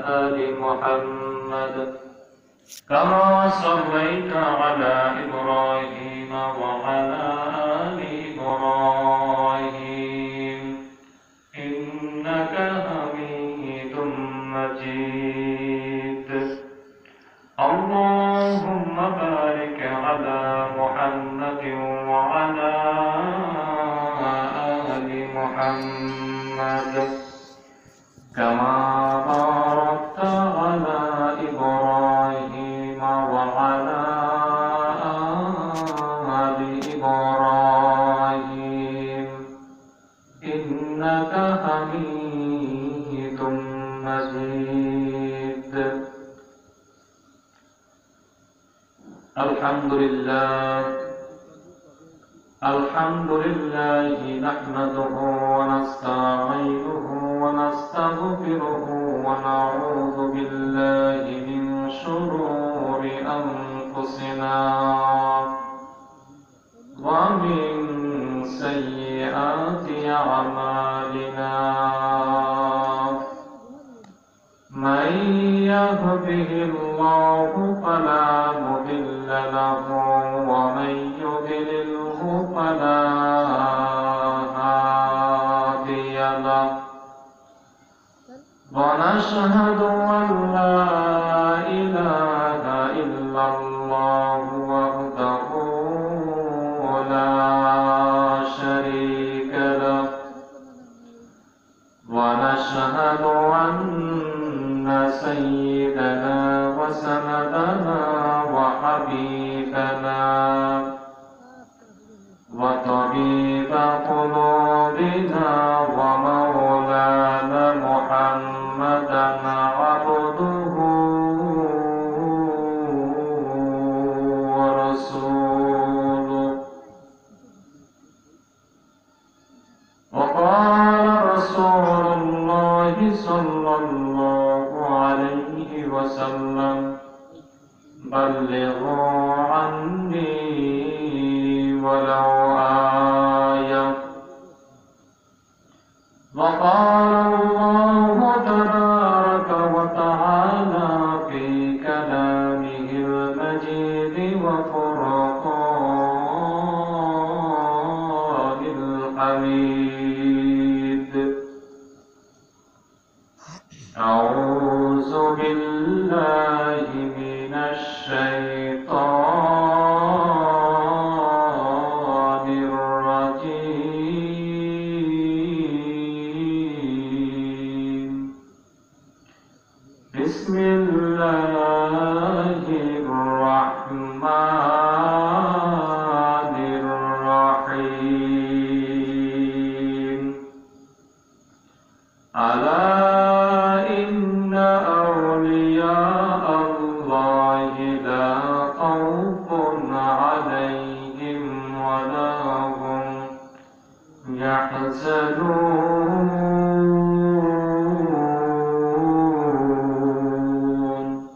آل محمد كما صليت على إبراهيم وعلى آل إبراهيم إنك حميد مجيد اللهم بارك على محمد وعلى آل محمد كما باركت على إبراهيم وعلى آل إبراهيم إنك حميد مجيد الحمد لله نحمده ونستعينه ونستغفره ونعوذ بالله من شرور أنفسنا ومن سيئات أعمالنا من يهده الله فلا مضل له ومن يضلله فلا هادي له ونشهد أن لا إله إلا الله وحده لا شريك له ونشهد أن سيدنا وسندنا وحبيبنا وطبيب قلوبنا ومولانا محمدا عبده ورسوله وقال رسول الله صلى الله عليه وسلم بلغوا عني ولو آية وقال الله تبارك وتعالى في كلامه المجيد وفرقان الحميد أعوذ بالله من الشيطان الرجيم بسم الله الرحمن الرحيم ألا إن أولياء الله لا خوف عليهم ولا هم يحزنون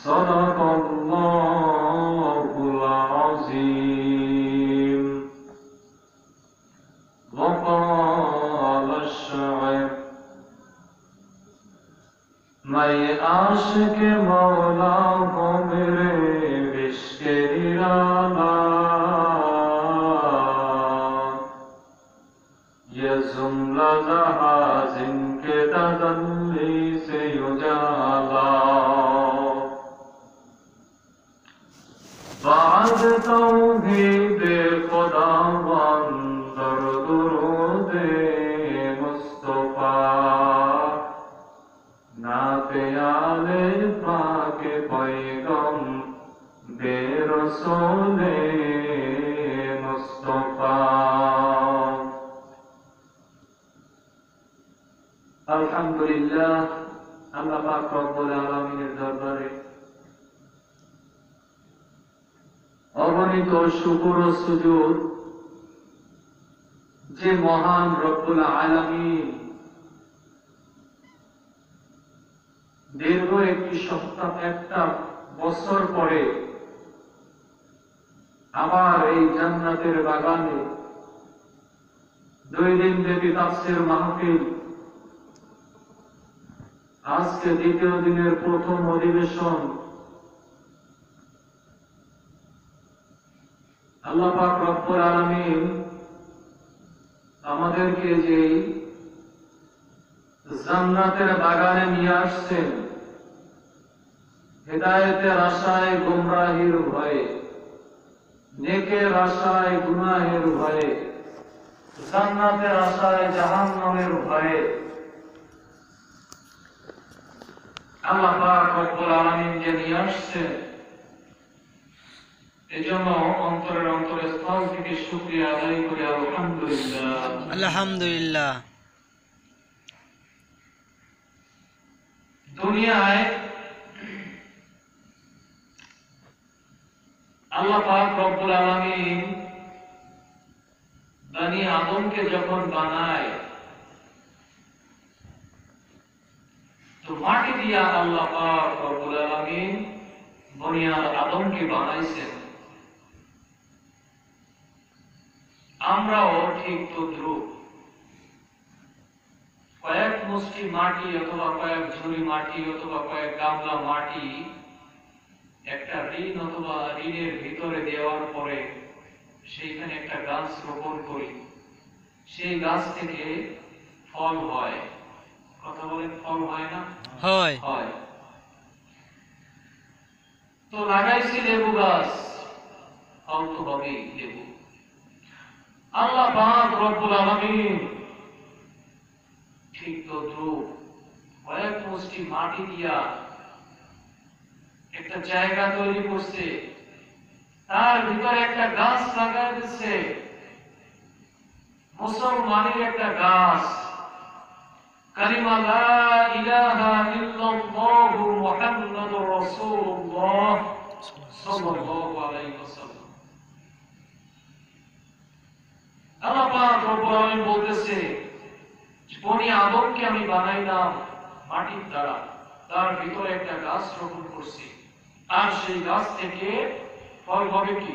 صدق الله العظيم وقال الشاعر मैं आशिक मौला को मेरे इश्क़ निराला ये जुमला जहां जिनके तजल्ली से उजाला बाद तौहीद खुदावंद दुरूद मुस्तफा नाते आले पाक पैगम बेरसूले मुस्तफा अल्हम्दुलिल्लाह अल्लाह पाक रब्बुल आलामीনের দরবারে অগণিত শুকর ও সুজুদ যে মহান রব্বুল আলামিন দীর্ঘ একটা বছর পরে আবার এই জান্নাতের বাগানে 2 দিন ব্যাপী তাফসীর মাহফিল আজকে দ্বিতীয় দিনের প্রথম অধিবেশন। আল্লাহ পাক রব্বুল আলামিন আমাদেরকে যে জান্নাতের বাগানে নিয়ে আসছেন, হেদায়েতের আশায় গোমরাহির ভয়ে, নেকের আশায় গুনাহের ভয়ে, জান্নাতের আশায় জাহান্নামের ভয়ে আল্লাহ পাক রব্বুল আলামিন যে নিয়ে আসছেন, এজন্য অন্তরের স্থল থেকে শুকরিয়া আদায় করি আলহামদুলিল্লাহ। আলহামদুলিল্লাহ। দুনিয়ায় আল্লাহ পাক রব্বুল আলামিন বনি আদমকে যখন বানায়, তো মাটি দিয়া আল্লাহ পাক রব্বুল আলামিন বনি আদমকে বানাইছেন। আমরাও ঠিক তদ্রূপ কয়েক মুষ্টি মাটি অথবা কয়েক ঝুড়ি মাটি অথবা কয়েক গামলা মাটি একটা ঋণ অথবা ঋণের ভিতরে দেওয়ার পরে সেইখানে একটা গাছ রোপণ করি, সেই গাছ থেকে ফল হয়। কথা বলেন, ফল হয় না? হয়। তো লাগাইছি লেবু গাছ, ফল তো হবেই লেবু। আল্লাহ পাক রব্বুল আলামিন ঠিক তদ্রূপ কয়েক মুষ্টি মাটি দিয়া একটা জায়গা তৈরি করছে, তার ভিতরে একটা গাছ লাগাই দিচ্ছে, মুসলমানের একটা গাছ, কালিমা লা ইলাহা ইল্লাল্লাহু মুহাম্মাদুর রাসূলুল্লাহ সাল্লাল্লাহু আলাইহি ওয়াসাল্লাম। আল্লাহ পাক রব্বুল আলামিন বলতেছে, বনি আদমকে আমি বানাইলাম মাটির দ্বারা, তার ভিতরে একটা গাছ রোপণ করছি, আর সেই গাছ থেকে ফল হবে কি?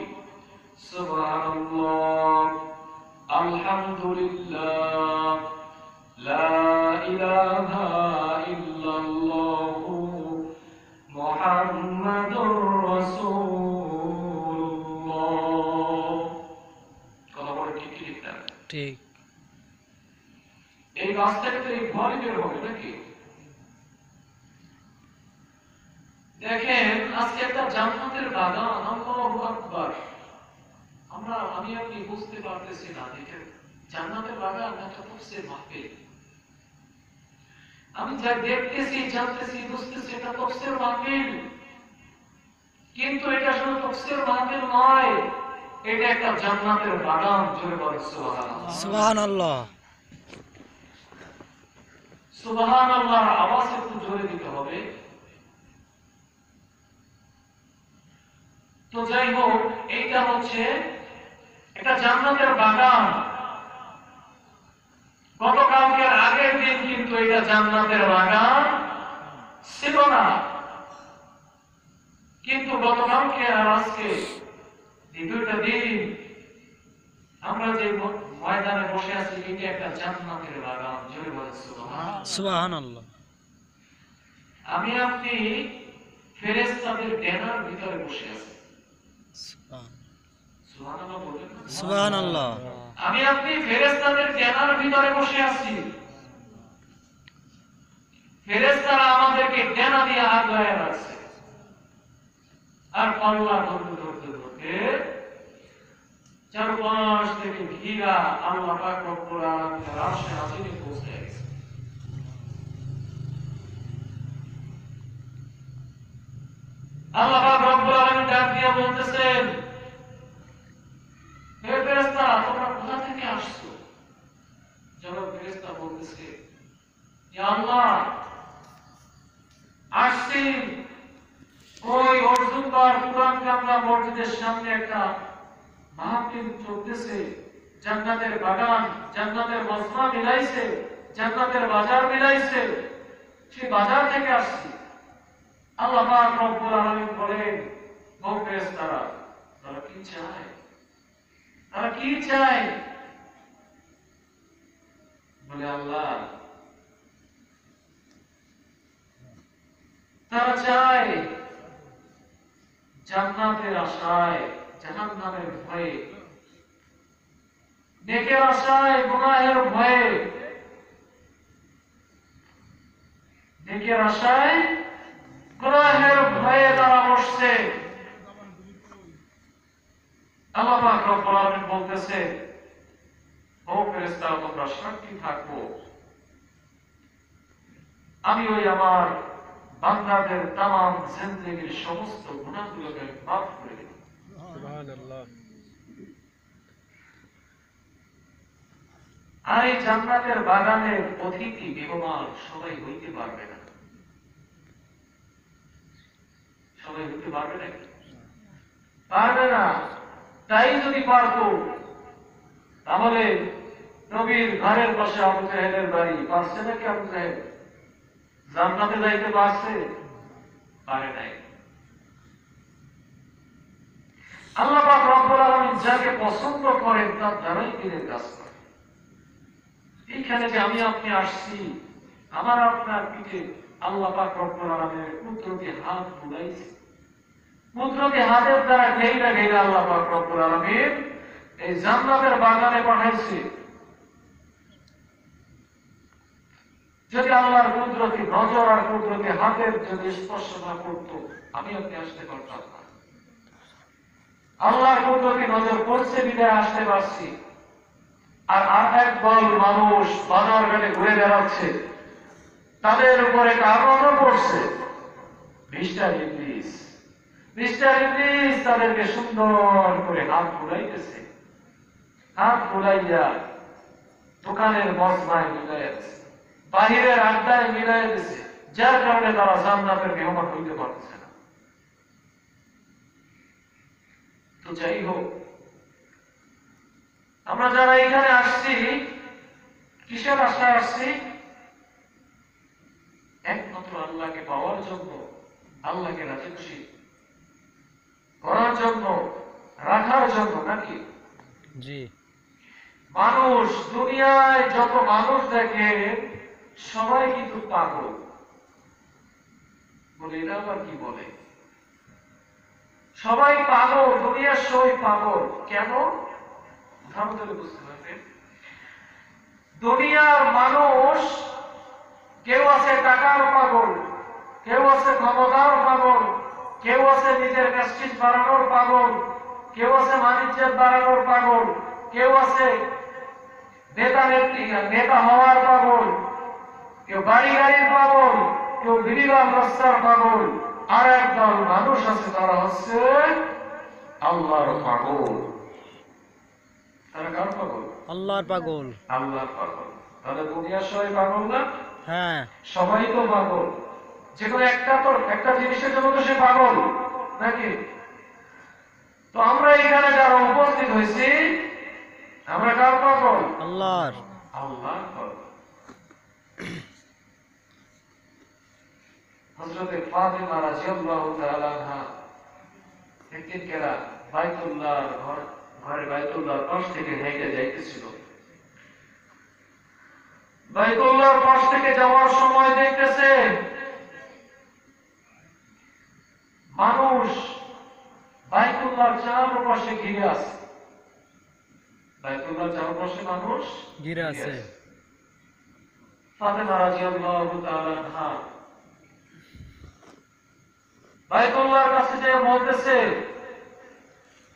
সুবহানাল্লাহ, আলহামদুলিল্লাহ, লা ইলাহা ইল্লাল্লাহু মুহাম্মাদুর রাসূলুল্লাহ। কথা বলে ঠিক কি ঠিক না? ঠিক। এই গাছ থেকে তো এই ফলই বের হবে নাকি? দেখেন, আজকে একটা জান্নাতের বাগান, আল্লাহু আকবার। আমি আপনি বুঝতে পারতেছি না, দেখেন জান্নাতের বাগান একটা তফসির মাহফিল। আমি যা দেখতেছি, জানতেছি, বুঝতেছি এটা তফসির মাহফিল, কিন্তু এটা শুধু তফসির মাহফিল নয়, এটা একটা জান্নাতের বাগান। জোরে বলেন সুবহানাল্লাহ। সুবহানাল্লাহ। সুবহানাল্লাহর আওয়াজ একটু জোরে দিতে হবে। তো যাই হোক, এইটা হচ্ছে একটা জান্নাতের বাগান। গতকালকের আগের দিন কিন্তু এটা জান্নাতের বাগান ছিল না, কিন্তু গতকালকে আর আজকে এই দুইটা দিন আমরা যে ময়দানে বসে আছি, এটা একটা জান্নাতের বাগান। জোরে বলেন সুবহানাল্লাহ। সুবহানাল্লাহ। আমি আপনি ফেরেশতাদের ডেনার ভিতরে বসে আছি। সুবহানাল্লাহ বলেন না? সুবহানাল্লাহ। আমি আপনি ফেরেশতাদের ডেনার ভিতরে বসে আছি। ফেরেশতারা আমাদেরকে ডেনা দিয়ে আগায় রাখছে, আর পাল্লা ধরতে ধরতে ধরতে চারপাশ থেকে ঘিরা আল্লাহ পাক রব্বুল আলামিনের আরশে আজিমে পৌঁছে গেছে। আল্লাহ পাক রব্বুল আলামিন ডাক দিয়ে বলতেছেন, হে ফেরেশতারা, তোমরা কোথা থেকে আসছো? জবাব ফেরেশতা বলতেছে, ইয়া আল্লাহ, আসছি ওই অর্জুনবার পুরান কামরা মসজিদের সামনে একটা মাহফিল চলতেছে, জান্নাতের বাগান, জান্নাতের মজমা মিলাইছে, জান্নাতের বাজার মিলাইছে, সেই বাজার থেকে আসছি। আল্লাহ পাক রব্বুল আলামিন বলেন, ও ফেরেশতারা, তারা কি চায়? তারা কি চায়? বলে, আল্লাহ তারা চায় জান্নাতের আশায়, জাহান্নামের ভয়ে, নেকের আশায়, গুনাহের ভয়ে, নেকের আশায়, গুনাহের ভয়ে তারা বসছে। আল্লাহ পাক রব্বুল আলামিন বলতেছে, ও ফেরেশতারা, তোমরা সাক্ষী থাকো, আমি ওই আমার বান্দাদের তামাম জিন্দেগীর সমস্ত গুনাহগুলোকে মাফ করে দেব। সুবহানাল্লাহ। আর এই জান্নাতের বাগানের অতিথি মেহমান সবাই হইতে পারবে না। সবাই হইতে পারবে নাকি? পারবে না। তাই যদি পারত, তাহলে নবীর ঘরের পাশে আবু জাহেলের বাড়ি, পারছে নাকি আবু জাহেল? জান্নাতে যাইতে পারছে? পারে নাই। আল্লাহ পাক রব্বুল আলামিন যাকে পছন্দ করেন তার দ্বারাই তিনি কাজ করেন। এইখানে যে আমি আপনি আসছি, আমার আপনার পিঠে আল্লাহ পাক রব্বুল আলামিনের কুদরতি হাত বুলাইছে। কুদরতি হাতের দ্বারা ঘেইরা ঘেইরা আল্লাহ পাক রব্বুল আলামিন এই জান্নাতের বাগানে পাঠাইছে। যদি আল্লাহর কুদরতি নজর আর কুদরতি হাতের যদি স্পর্শ না করতো, আমি আপনি আসতে পারতাম না। আল্লাহর কুদরতি নজর পড়ছে বিদায় আসতে পারছি। আর এক দল মানুষ বাজার ঘাটে ঘুরে বেড়াচ্ছে, তাদের উপরে কার নজর পড়ছে? মিস্টার ইবলিস। মিস্টার ইবলিস তাদেরকে সুন্দর করে হাত ঘুরাইতেছে। হাত ঘুরাইয়া দোকানের মজমায় মিলাইছে, বাহিরের আড্ডায় মিলাই দিছে, যার কারণে তারা জান্নাতের মেহমান হইতে পারছে না। তো যাই হোক, আমরা যারা এখানে আসছি, কিসের আশায় আসছি? একমাত্র আল্লাহকে পাওয়ার জন্য, আল্লাহকে রাজি খুশি করার জন্য, রাখার জন্য, নাকি? জি। মানুষ, দুনিয়ায় যত মানুষ দেখে সবাই কিন্তু পাগল। বলে এরা আবার কি বলে? সবাই পাগল, দুনিয়ার সবাই পাগল। কেন? উদাহরণ দিলে বুঝতে পারবেন। দুনিয়ার মানুষ, কেউ আছে টাকার পাগল, কেউ আছে ক্ষমতার পাগল, কেউ আছে নিজের প্রেস্টিজ বাড়ানোর পাগল, কেউ আছে বাণিজ্যের বাড়ানোর পাগল, কেউ আছে নেতা হওয়ার পাগল, কেউ বাড়ি গাড়ির পাগল, কেউ বিরিবাম রাস্তার পাগল। আর একদল মানুষ আছে, তারা হচ্ছে আল্লাহর পাগল। তারা কার পাগল? আল্লাহর পাগল। আল্লাহর পাগল। তাহলে দুনিয়ার সবাই পাগল না? হ্যাঁ, সবাই তো পাগল। যে কোনো একটা জিনিসের জন্য তো সে পাগল, নাকি? তো আমরা এখানে যারা উপস্থিত হয়েছি, আমরা কার পাগল? আল্লাহর। আল্লাহর পাগল। হযরতে ফাতিমা রাদিয়াল্লাহু তাআলা আনহা একদিন কেরা বাইতুল্লাহর ঘরে বাইতুল্লাহর পাশ থেকে হেঁটে যাইতেছিল। বাইতুল্লাহর পাশ থেকে যাওয়ার সময় দেখতেছে মানুষ বাইতুল্লাহর চারপাশে ঘিরে আছে। বাইতুল্লাহর চারপাশে মানুষ ঘিরে আছে। ফাতিমা রাদিয়াল্লাহু তাআলা আনহা বাইতুল্লাহর কাছে যে বলতেছে,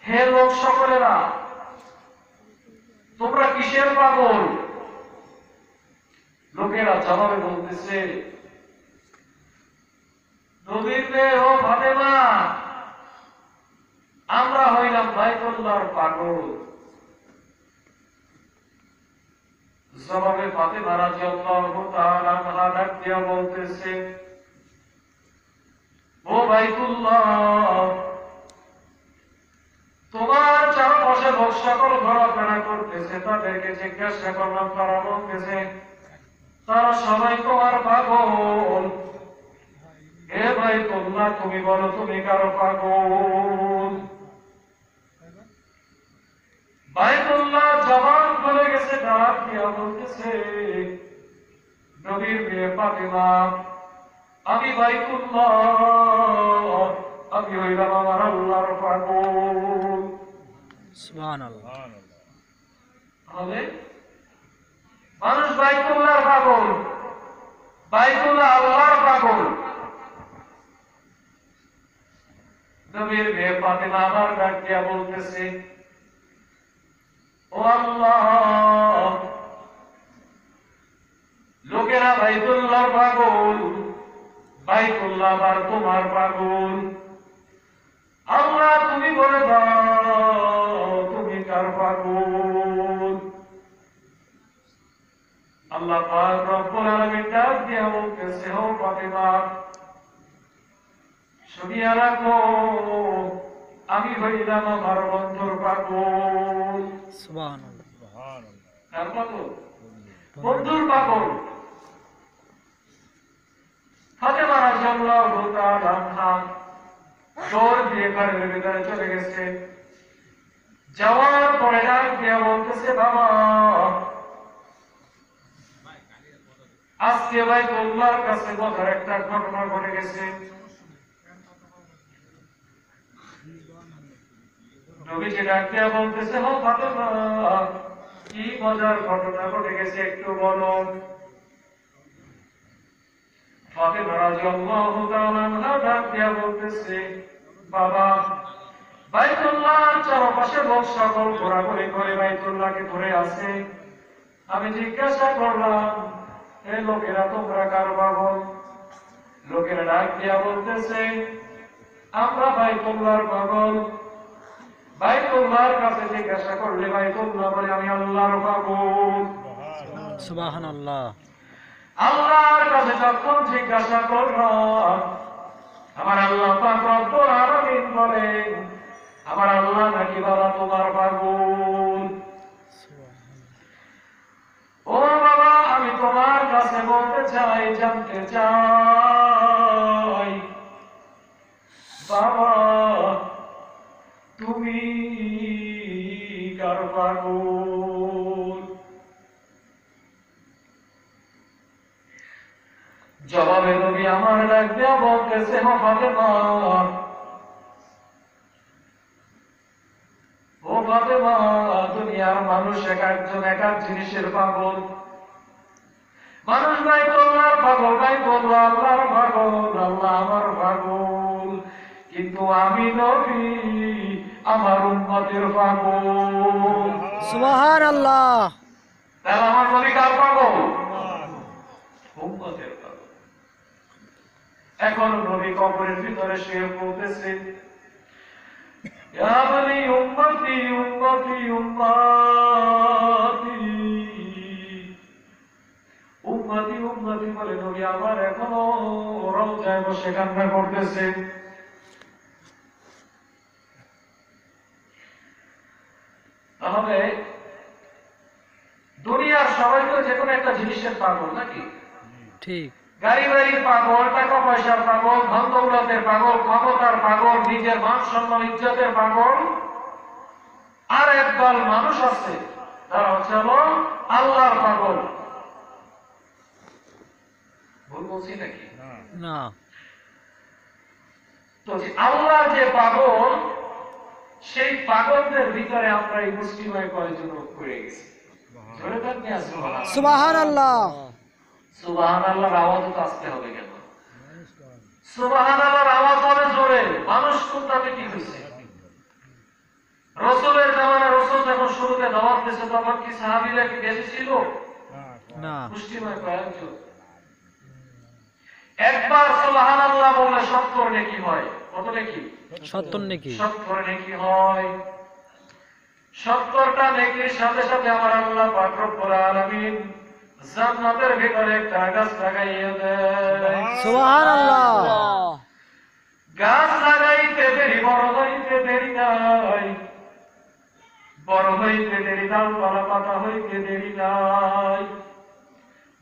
হে লোক সকলেরা, তোমরা কিসের পাগল? লোকেরা জবাবে বলতেছে, নবীর মেয়ে ও ফাতেমা, আমরা হইলাম বাইতুল্লাহর পাগল। জবাবে ফাতেমা রাদিয়াল্লাহু তাআলা আনহা ডাক দিয়া বলতেছে, ও বাইতুল্লাহ, তোমার চারপাশে লোক সকল ঘোরাফেরা করতেছে, তাদেরকে জিজ্ঞাসা করলাম, তারা বলতেছে তারা সবাই তোমার পাগল। হে বাইতুল্লাহ, তুমি বলো তুমি কারো পাগল? বাইতুল্লাহ জবান খুলে গেছে, ডাক দিয়া বলতেছে, নবীর মেয়ে ফাতিমা, আমি বাইতুল্লাহ, আমি হইলাম আমার আল্লাহর পাগল। সুবহানাল্লাহ। হবে মানুষ বাইতুল্লাহর পাগল, বাইতুল্লাহ আল্লাহর পাগল। নবীর মেয়ে ফাতেমা আবার ডাক দিয়া বলতেছে, ও আল্লাহ, লোকেরা বাইতুল্লাহর পাগল, বাইতুল্লাহ আবার তোমার পাগল। আল্লাহ তুমি বলে দাও তুমি কার পাগল? আল্লাহ পাক রব্বুল আলামিন ডাক দিয়া বলতেছে, ও ফাতেমা, শুনিয়া রাখো, আমি হইলাম আমার বন্ধুর পাগল। সুবহানাল্লাহ। কার পাগল? বন্ধুর পাগল। ফাতেমা রাদিয়াল্লাহু তাআলা আনহা দৌড় দিয়ে ঘরের ভিতরে চলে গেছে। যাওয়ার পরে ডাক দিয়া বলতেছে, বাবা, আজকে বাইতুল্লাহর কাছে মজার একটা ঘটনা ঘটে গেছে। নবীজি ডাক দিয়া বলতেছে, ও ফাতেমা, কি মজার ঘটনা ঘটে গেছে একটু বলো। ফাতেমা রাদিয়াল্লাহু তাআলা আনহা ডাক দিয়া বলতেছে, বাবা, বাইতুল্লাহর চারপাশে লোক সকল ঘোরাঘুরি করে বাইতুল্লাহকে ধরে আছে। আমি জিজ্ঞাসা করলাম, এ লোকেরা তোমরা কার পাগল? লোকেরা ডাক দিয়া বলতেছে, আমরা বাইতুল্লাহর পাগল। বাইতুল্লাহর কাছে জিজ্ঞাসা করলে বাইতুল্লাহ বলে, আমি আল্লাহর পাগল। সুবহানাল্লাহ। আল্লাহর কাছে যখন জিজ্ঞাসা করলাম, আমার আল্লাহ পাক রব্বুল আলামিন বলেন, আমার আল্লাহ নাকি বাবা তোমার পাগল। ও বাবা, আমি তোমার কাছে বলতে চাই, জানতে চাই, বাবা তুমি কার পাগল? জবাবে নবী আমার ডাক দিয়া বলতেছে, ও ফাতেমা, ও ফাতেমা, দুনিয়ার মানুষ এক একজন এক এক জিনিসের পাগল। মানুষ বাইতুল্লাহর পাগল, বাইতুল্লাহ আল্লাহর পাগল, আল্লাহ আমার পাগল। কিন্তু আমি নবী আমার উম্মতের পাগল। সুবহানাল্লাহ। তাহলে আমার নবী কার পাগল? উম্মতের পাগল। এখন নবী কবরের ভিতরে শুয়ে বলতেছে, ইয়া বনি উম্মতি উম্মতি উম্মতি, উম্মতি উম্মতি বলে নবী আমার এখনো রওজায় বসে কান্না করতেছে। তাহলে দুনিয়ার সবাই তো যে কোনো একটা জিনিসের পাগল নাকি? ঠিক। গাড়ি বাড়ির পাগল, টাকা পয়সার পাগল, ধন দৌলতের পাগল, ক্ষমতার পাগল, নিজের মান সম্মান ইজ্জতের পাগল। আর একদল মানুষ আছে তারা হচ্ছে আল্লাহর পাগল। ভুল বলছি নাকি? না। তো আল্লাহর যে পাগল, সেই পাগলদের ভিতরে আমরা এই মুসলিমে কয়েকজন পড়ে গেছি। ধরে থাকতে আসবো। সুবহানাল্লাহ। সুবহানাল্লাহর আওয়াজ তো আসতে হবে কেন? সুবহানাল্লাহর আওয়াজ হবে জোরে। মানুষ কোনটাতে কি হয়েছে? রাসূলের জামানা, রাসূল যখন শুরুতে দাওয়াত দিয়েছে তখন কি সাহাবীরা কি বেশি ছিল? না। মুসলিমে কয়েকজন। একবার সুবহানাল্লাহ বললে 70 নেকি হয়। কত নেকি? 70 নাকি? 70 নেকি হয়। 70টা নেকির সাথে সাথে আমার আল্লাহ পাক রব্বুল আলামিন জান্নাতের ভিতরে একটা গাছ লাগাইয়া দেয়। সুবহানাল্লাহ। গাছ লাগাইতে দেরি, বড় হইতে দেরি নাই, বড় হইতে দেরি, ডালপালা পাতা হইতে দেরি নাই,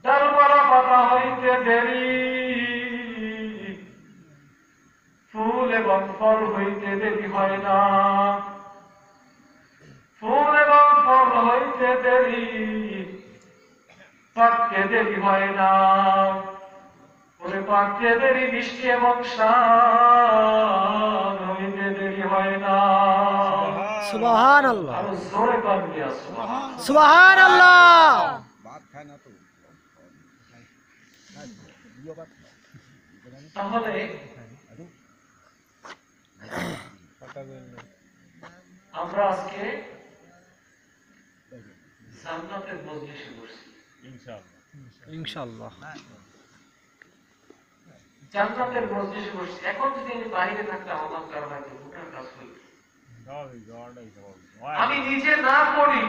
ডালপালা পাতা হইতে দেরি, ফুল এবং ফল হইতে দেরি হয় না, ফুল এবং ফল হইতে দেরি, পাকতে দেরি হয় না। ওরে মাখতে দেরি মিষ্টি এবং স্বাদ হইতে দেরি হয় না। সুবহানাল্লাহ। আরো জোরে বলবি সুবহান। সুবহানাল্লাহ। তাহলে আমরা আজকে জান্নাতের মজলিসে বসছি। ইনশাআল্লাহ। জান্নাতের মজলিসে বসছি। এখন যদি আমি বাইরে থাকতাম আমার কারণে হয়তো ভুটার কাজ হইত। আমি নিজে না পড়ি,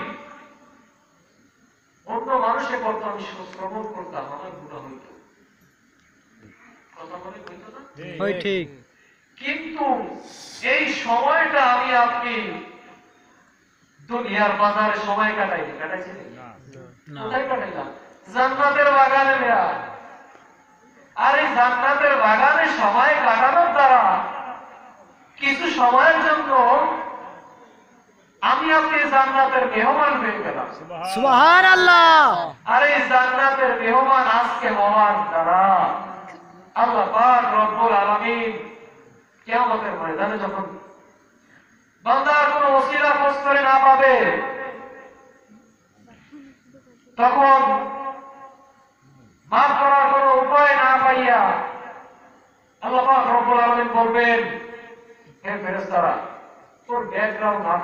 অন্য মানুষে করতো, আমি শ্রবণ করতাম, আমার গুনাহ হইত। কথা বলে হইত না? ওই ঠিক। কিন্তু এই সময়টা আমি আপনি দুনিয়ার বাজারে সময় কাটাইছি না। কোথায় কাটাইলাম? জান্নাতের বাগানে নেয়া। আর এই জান্নাতের বাগানে সময় কাটানোর দ্বারা কিছু সময়ের জন্য আমি আপনি জান্নাতের মেহমান হয়ে গেলাম। সুবহানাল্লাহ। আর এই জান্নাতের মেহমান আজকে হওয়ার দ্বারা আল্লাহ পাক রব্বুল আলামিন কিয়ামতের ময়দানে যখন বান্দার কোনো ওসিলা খোঁজ করে না পাবে, তখন মাফ করার কোনো উপায় না পাইয়া আল্লাহ পাক রব্বুল আলামিন বলবেন, হে ফেরেশতারা, তোর ব্যাকগ্রাউন্ড না